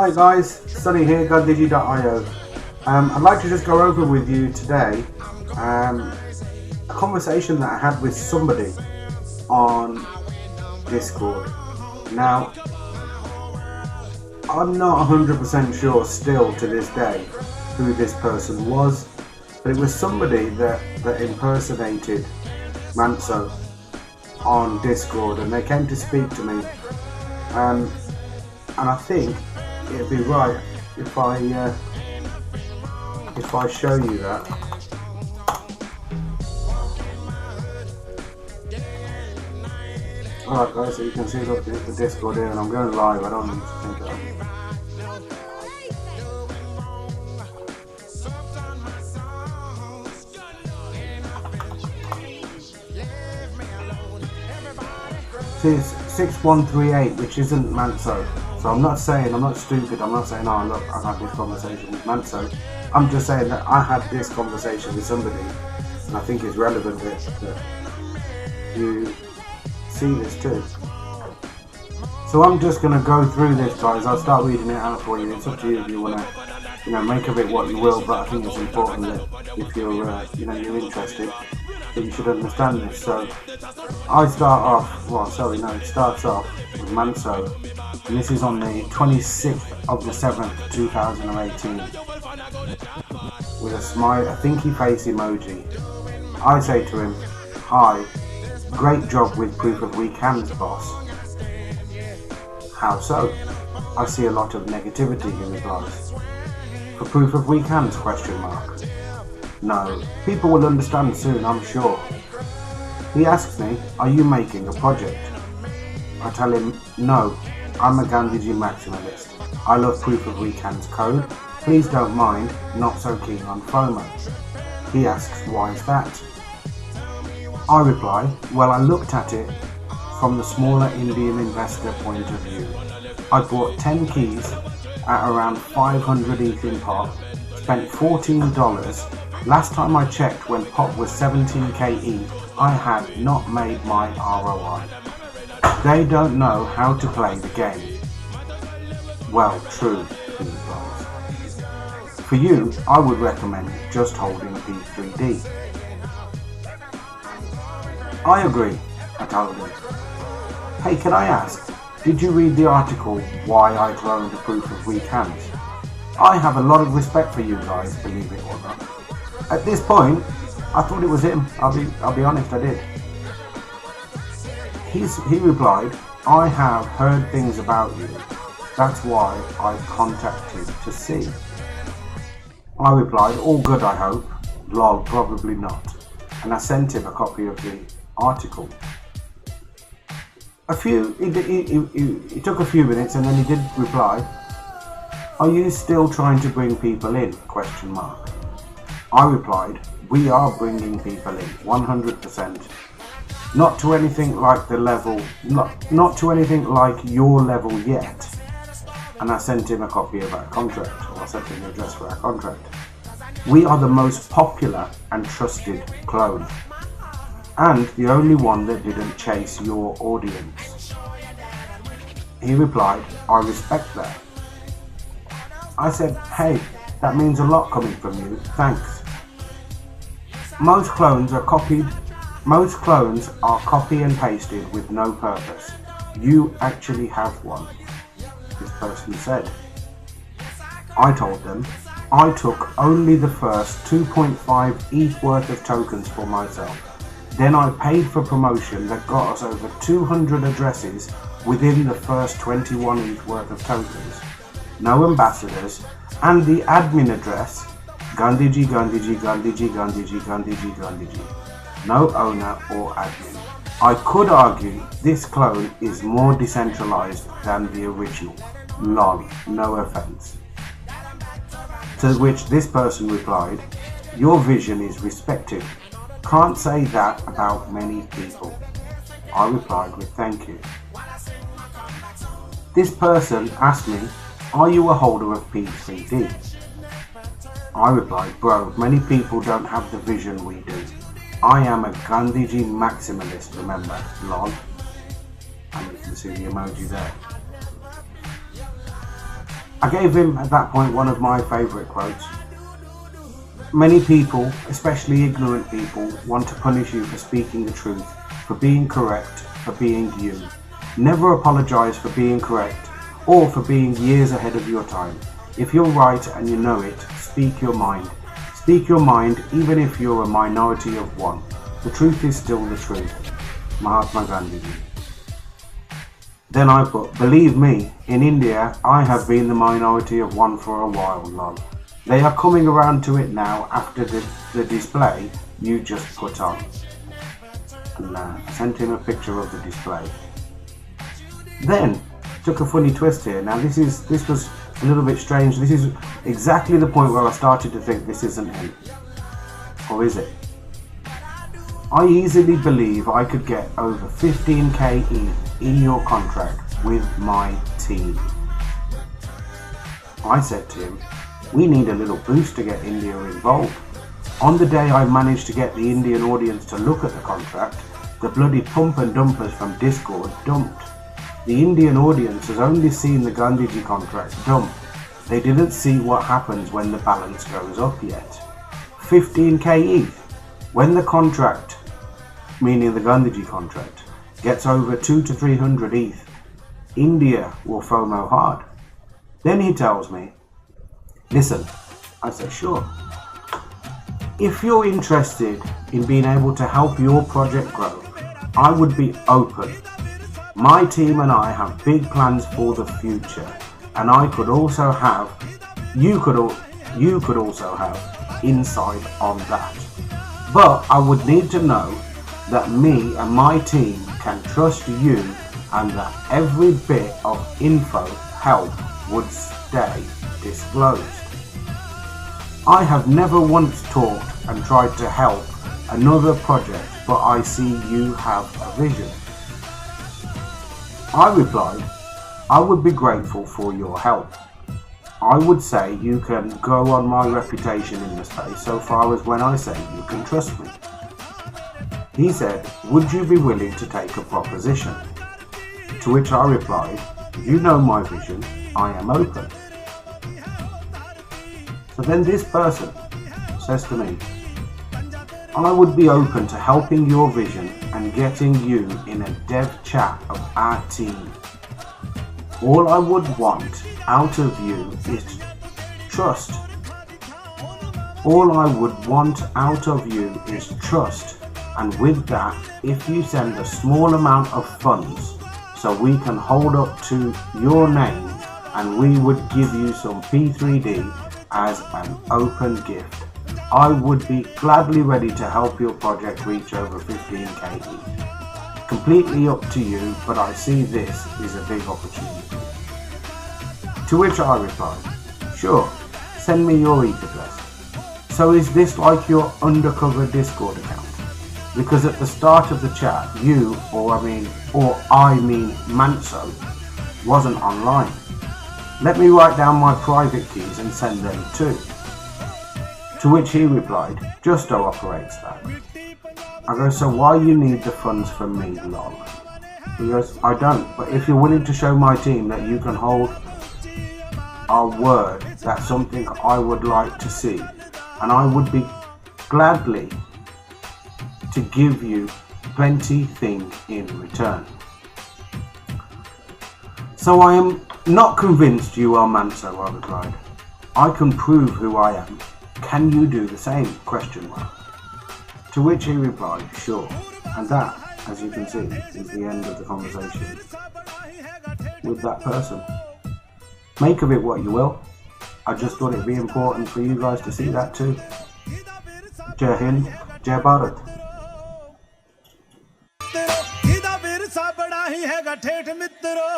Hi guys, Sunny here, Gandhiji.io. I'd like to just go over with you today a conversation that I had with somebody on Discord. Now, I'm not 100% sure still to this day who this person was, but it was somebody that impersonated Manso on Discord, and they came to speak to me, and I think it'd be right if I show you that. Alright guys, so you can see the Discord here, and I'm going live. I don't need to think that. It's 6138, which isn't Manso. So I'm not stupid, I'm not saying, oh look, I had this conversation with Manso. I'm just saying that I had this conversation with somebody, and I think it's relevant that you see this too. So I'm just going to go through this, guys. I'll start reading it out for you. It's up to you if you want to, make of it what you will, but I think it's important that if you're, you're interested, that you should understand this. So I start off, it starts off with Manso, and this is on the 26th of the 7th, 2018, with a smile, a thinky face emoji. I say to him, "Hi, great job with proof of weak hands, boss." "How so?" "I see a lot of negativity," he replies. "For proof of weak hands, question mark. "No, people will understand soon, I'm sure." He asks me, "Are you making a project?" I tell him, "No, I'm a Gandhiji maximalist. I love proof of weak hands code. Please don't mind, not so keen on FOMO." He asks, "Why is that?" I reply, "Well, I looked at it from the smaller Indian investor point of view. I bought 10 keys at around 500 ETH in pop, spent $14. Last time I checked, when pop was 17k ETH, I had not made my ROI. They don't know how to play the game." "Well, true," he replies. "For you, I would recommend just holding P3D." I agree, I told him. "Hey, can I ask, did you read the article, Why I Cloned a Proof of Weak Hands? I have a lot of respect for you guys, believe it or not." At this point, I thought it was him. I'll be honest, I did. He replied, "I have heard things about you. That's why I contacted to see." I replied, "All good, I hope." Lol, probably not. And I sent him a copy of the article. It took a few minutes, and then he did reply, "Are you still trying to bring people in? Question mark. I replied, "We are bringing people in, 100%. Not to anything like not to anything like your level yet." And I sent him a copy of our contract, or I sent him the address for our contract. "We are the most popular and trusted clone, and the only one that didn't chase your audience." He replied, "I respect that." I said, "Hey, that means a lot coming from you, thanks. Most clones are copy and pasted with no purpose. You actually have one," this person said. I told them, "I took only the first 2.5 ETH worth of tokens for myself. Then I paid for promotion that got us over 200 addresses within the first 21 ETH worth of tokens. No ambassadors, and the admin address, Gandhiji, Gandhiji, Gandhiji, Gandhiji, Gandhiji, Gandhiji. No owner or admin. I could argue this clone is more decentralized than the original. Lol, no offense." To which this person replied, "Your vision is respected. Can't say that about many people." I replied with thank you. This person asked me, "Are you a holder of P3D?" I replied, "Bro, many people don't have the vision we do. I am a Gandhiji maximalist, remember, lol." And you can see the emoji there. I gave him at that point one of my favourite quotes. Many people, especially ignorant people, want to punish you for speaking the truth, for being correct, for being you. Never apologise for being correct or for being years ahead of your time. If you're right and you know it, speak your mind. Speak your mind even if you're a minority of one. The truth is still the truth. Mahatma Gandhi. Then I put, believe me, in India I have been the minority of one for a while, lol. They are coming around to it now after the display you just put on. And I sent him a picture of the display. Then, took a funny twist here. Now this was a little bit strange. This is exactly the point where I started to think this isn't him. Or is it? I easily believe I could get over 15k in your contract with my team. I said to him, we need a little boost to get India involved. On the day I managed to get the Indian audience to look at the contract, the bloody pump and dumpers from Discord dumped. The Indian audience has only seen the Gandhiji contract dump. They didn't see what happens when the balance goes up yet. 15k ETH. When the contract, meaning the Gandhiji contract, gets over 200 to 300 ETH, India will FOMO hard. Then he tells me, listen, I said, sure. If you're interested in being able to help your project grow, I would be open. My team and I have big plans for the future, and I could also have, you could also have insight on that. But I would need to know that me and my team can trust you and that every bit of info help would stay disclosed. I have never once talked and tried to help another project, but I see you have a vision. I replied, I would be grateful for your help. I would say you can go on my reputation in the space so far as when I say you can trust me. He said, would you be willing to take a proposition? To which I replied, you know my vision, I am open. So then this person says to me, I would be open to helping your vision and getting you in a dev chat of our team. All I would want out of you is trust. All I would want out of you is trust, and with that, if you send a small amount of funds so we can hold up to your name, and we would give you some P3D as an open gift. I would be gladly ready to help your project reach over 15k. Completely up to you, but I see this is a big opportunity. To which I replied, sure, send me your ETH address. So is this like your undercover Discord account? Because at the start of the chat, you, or I mean Manso, wasn't online. Let me write down my private keys and send them too. To which he replied, Justo operates that. I go, so why you need the funds from me, lol? He goes, I don't, but if you're willing to show my team that you can hold our word, that's something I would like to see. And I would be gladly to give you plenty thing in return. So I am not convinced you are Manso, I replied. I can prove who I am. Can you do the same? ? To which he replied, sure. And that, as you can see, is the end of the conversation with that person. Make of it what you will. I just thought it'd be important for you guys to see that too. Jai Hind, Jai Bharat. ਇਹਦਾ ਵਿਰਸਾ ਬੜਾ ਹੀ ਹੈਗਾ ਠੇਠ ਮਿੱਤਰੋ